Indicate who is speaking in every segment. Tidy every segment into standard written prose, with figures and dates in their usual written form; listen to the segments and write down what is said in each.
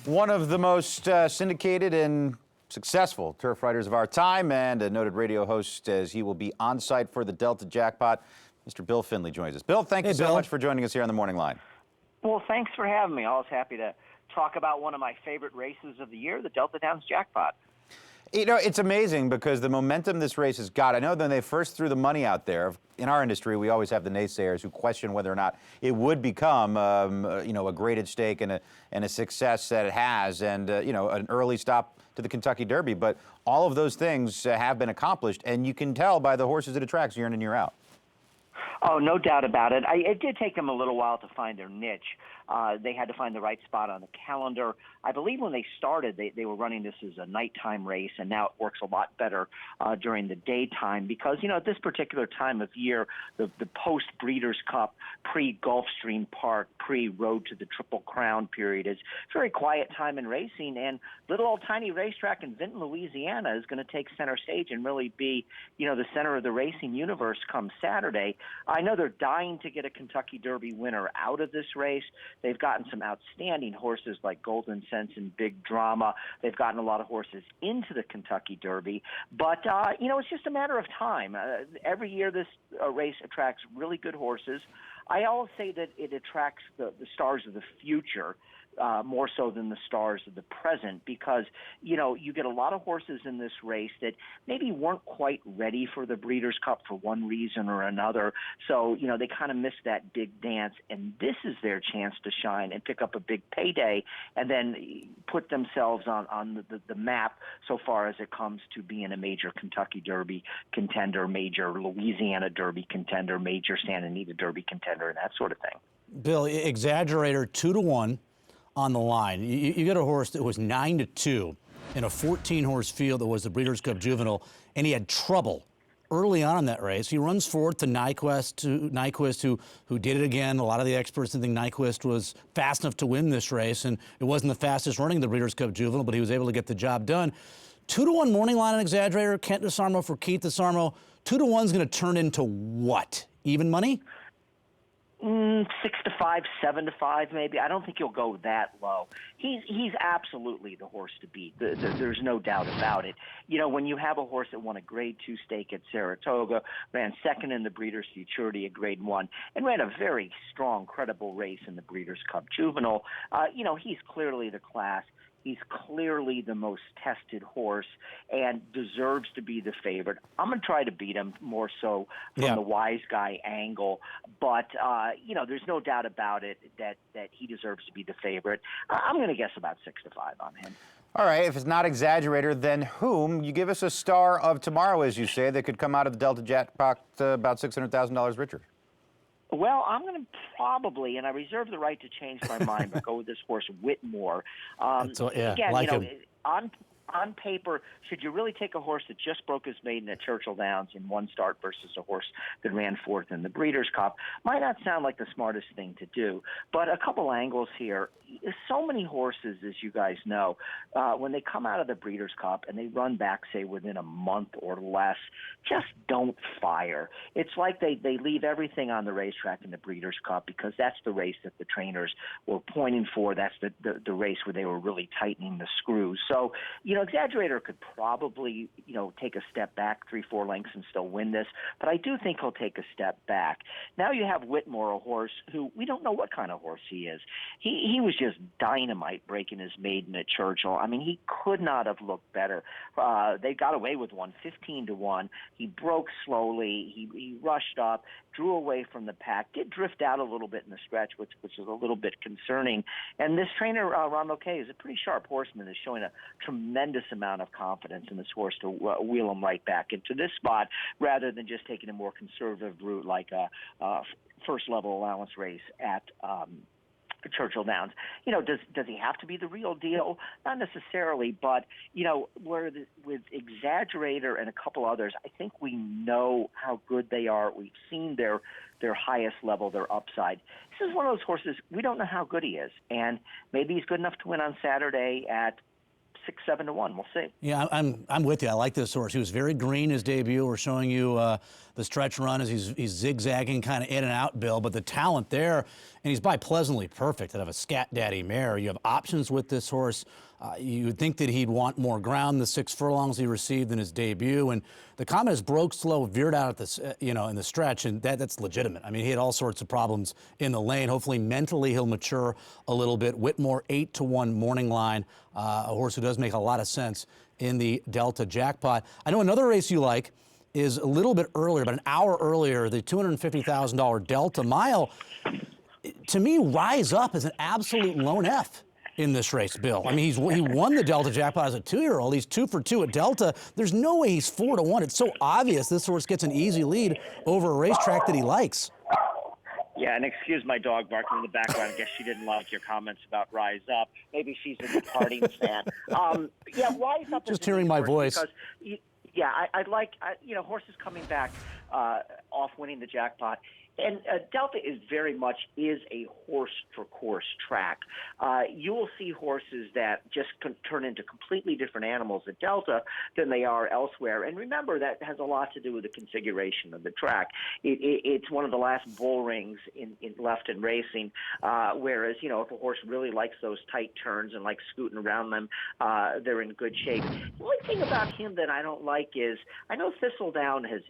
Speaker 1: One of the most syndicated and successful turf riders of our time, and a noted radio host, as he will be on site for the Delta Jackpot. Mr. Bill Finley joins us. Bill, thank you so much for joining us here on the Morning Line.
Speaker 2: Well, thanks for having me. Always happy to talk about one of my favorite races of the year, the Delta Downs Jackpot.
Speaker 1: You know, it's amazing because the momentum this race has got. I know when they first threw the money out there, in our industry, we always have the naysayers who question whether or not it would become, a graded stake and a success that it has, and an early stop to the Kentucky Derby. But all of those things have been accomplished, and you can tell by the horses it attracts year in and year out.
Speaker 2: Oh, no doubt about it. It did take them a little while to find their niche. They had to find the right spot on the calendar. I believe when they started, they were running this as a nighttime race, and now it works a lot better during the daytime because, at this particular time of year, the post-Breeders' Cup, pre-Gulfstream Park, pre-Road to the Triple Crown period is very quiet time in racing, and little old tiny racetrack in Vinton, Louisiana is going to take center stage and really be, the center of the racing universe come Saturday. I know they're dying to get a Kentucky Derby winner out of this race. They've gotten some outstanding horses like Golden Sense and Big Drama. They've gotten a lot of horses into the Kentucky Derby. But, it's just a matter of time. Every year this race attracts really good horses. I always say that it attracts the stars of the future more so than the stars of the present because, you get a lot of horses in this race that maybe weren't quite ready for the Breeders' Cup for one reason or another. So, they kind of missed that big dance, and this is their chance to shine and pick up a big payday and then put themselves on the map so far as it comes to being a major Kentucky Derby contender, major Louisiana Derby contender, major Santa Anita Derby contender, and that sort of thing.
Speaker 3: Bill, Exaggerator 2-1 on the line. You get a horse that was 9-2 in a 14-horse field that was the Breeders' Cup Juvenile, and he had trouble early on in that race. He runs fourth to Nyquist, who did it again. A lot of the experts think Nyquist was fast enough to win this race, and it wasn't the fastest running the Breeders' Cup Juvenile, but he was able to get the job done. 2-1 morning line on Exaggerator, Kent DeSarmo for Keith DeSarmo. 2-1 is going to turn into what? Even money?
Speaker 2: 6-5, 7-5, maybe. I don't think he'll go that low. He's absolutely the horse to beat. There's no doubt about it. When you have a horse that won a Grade 2 stake at Saratoga, ran second in the Breeders' Futurity at Grade 1, and ran a very strong, credible race in the Breeders' Cup Juvenile, he's clearly the class. He's clearly the most tested horse and deserves to be the favorite. I'm going to try to beat him more so from the wise guy angle. But, there's no doubt about it that he deserves to be the favorite. I'm going to guess about 6-5 on him.
Speaker 1: All right, if it's not Exaggerator, then whom? You give us a star of tomorrow, as you say, that could come out of the Delta Jackpot about $600,000 richer.
Speaker 2: Well, I'm going to probably, and I reserve the right to change my mind, but go with this horse, Whitmore. On paper, should you really take a horse that just broke his maiden at Churchill Downs in one start versus a horse that ran fourth in the Breeders' Cup? Might not sound like the smartest thing to do, but a couple angles here. So many horses, as you guys know, when they come out of the Breeders' Cup and they run back, say, within a month or less, just don't fire. It's like they leave everything on the racetrack in the Breeders' Cup because that's the race that the trainers were pointing for. That's the race where they were really tightening the screws. So, Exaggerator could probably, take a step back 3-4 lengths and still win this, but I do think he'll take a step back. Now you have Whitmore, a horse who we don't know what kind of horse he is. He was just dynamite breaking his maiden at Churchill. I mean, he could not have looked better. They got away with one, 15-1. He broke slowly. He rushed up, drew away from the pack, did drift out a little bit in the stretch, which is a little bit concerning. And this trainer, Ron Mulcahy, is a pretty sharp horseman, is showing a tremendous amount of confidence in this horse to wheel him right back into this spot rather than just taking a more conservative route like a first-level allowance race at Churchill Downs. Does he have to be the real deal? Not necessarily, but, with Exaggerator and a couple others, I think we know how good they are. We've seen their highest level, their upside. This is one of those horses, we don't know how good he is, and maybe he's good enough to win on Saturday at 6-7-1. We'll see.
Speaker 3: Yeah, I'm with you. I like this horse. He was very green his debut. We're showing you the stretch run as he's zigzagging kind of in and out, Bill. But the talent there, and he's by Pleasantly Perfect out of a Scat Daddy mare. You have options with this horse. You would think that he'd want more ground, the 6 furlongs he received in his debut, and the comment is broke slow, veered out at this, in the stretch, and that's legitimate. I mean, he had all sorts of problems in the lane. Hopefully, mentally, he'll mature a little bit. Whitmore 8-1 morning line, a horse who does make a lot of sense in the Delta Jackpot. I know another race you like is a little bit earlier, about an hour earlier, the $250,000 Delta Mile. To me, Rise Up is an absolute lone F in this race, Bill. I mean, he won the Delta Jackpot as a 2-year-old. He's 2 for 2 at Delta. There's no way he's 4-1. It's so obvious this horse gets an easy lead over a racetrack that he likes.
Speaker 2: Yeah, and excuse my dog barking in the background. I guess she didn't like your comments about Rise Up. Maybe she's a departing fan. Yeah, Rise Up.
Speaker 3: Just hearing my voice.
Speaker 2: Because, yeah, I'd like, horses coming back off winning the jackpot. And Delta is very much a horse-for-course track. You will see horses that just turn into completely different animals at Delta than they are elsewhere. And remember, that has a lot to do with the configuration of the track. It's one of the last bull rings left in racing, whereas, if a horse really likes those tight turns and likes scooting around them, they're in good shape. The only thing about him that I don't like is, I know Thistledown has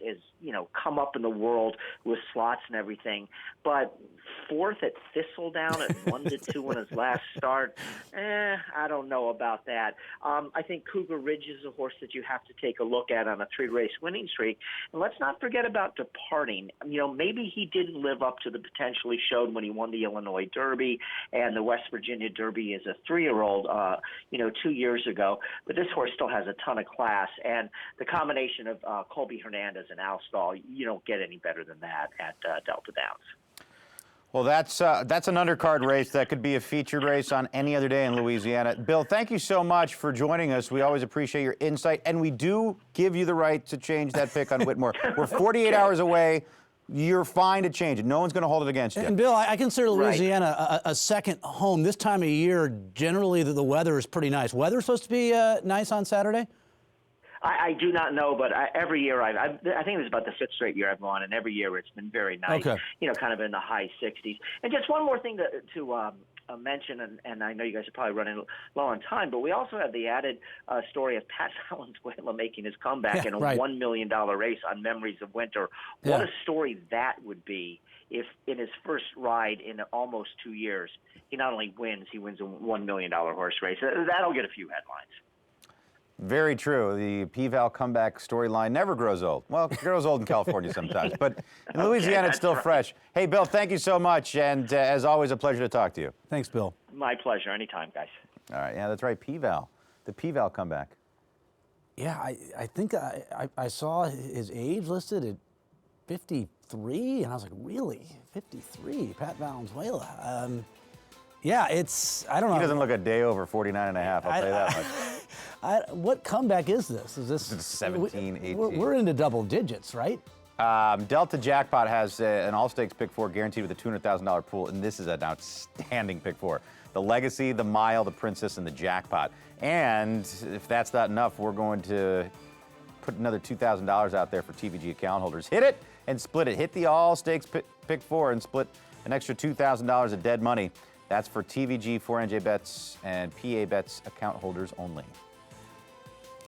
Speaker 2: come up in the world with slots and everything, but 4th at Thistledown at 1-2 in his last start, I don't know about that. I think Cougar Ridge is a horse that you have to take a look at on a 3-race winning streak. And let's not forget about Departing. Maybe he didn't live up to the potential he showed when he won the Illinois Derby and the West Virginia Derby as a 3-year-old, 2 years ago. But this horse still has a ton of class. And the combination of Colby Hernandez and Al Stall, you don't get any better than that at Delta Downs.
Speaker 1: Well, that's an undercard race. That could be a featured race on any other day in Louisiana. Bill, thank you so much for joining us. We always appreciate your insight, and we do give you the right to change that pick on Whitmore. We're 48 hours away. You're fine to change it. No one's going to hold it against you.
Speaker 3: And Bill, I consider Louisiana a second home. This time of year, generally the weather is pretty nice. Weather supposed to be nice on Saturday?
Speaker 2: I do not know, but every year I think it was about the 5th straight year I've gone, and every year it's been very nice.
Speaker 3: Okay.
Speaker 2: Kind of in the high 60s. And just one more thing to mention, and I know you guys are probably running low on time, but we also have the added story of Pat Valenzuela making his comeback in a $1 million race on Memories of Winter. What a story that would be if in his first ride in almost 2 years, he not only wins, he wins a $1 million horse race. That'll get a few headlines.
Speaker 1: Very true. The P-Val comeback storyline never grows old. Well, it grows old in California sometimes, but in Louisiana it's still fresh. Hey, Bill, thank you so much, and as always, a pleasure to talk to you.
Speaker 3: Thanks, Bill.
Speaker 2: My pleasure. Anytime, guys.
Speaker 1: All right, yeah, that's right, P-Val. The P-Val comeback.
Speaker 3: Yeah, I think I saw his age listed at 53, and I was like, really? 53? Pat Valenzuela? Yeah, I don't know.
Speaker 1: He doesn't look a day over 49 and a half, I'll tell you that much.
Speaker 3: What comeback is this? Is this
Speaker 1: 17, 18?
Speaker 3: We're into double digits, right?
Speaker 1: Delta Jackpot has an all-stakes pick 4 guaranteed with a $200,000 pool, and this is an outstanding pick 4. The Legacy, the Mile, the Princess, and the Jackpot. And if that's not enough, we're going to put another $2,000 out there for TVG account holders. Hit it and split it. Hit the all-stakes pick 4 and split an extra $2,000 of dead money. That's for TVG, 4NJ Bets, and PA Bets account holders only.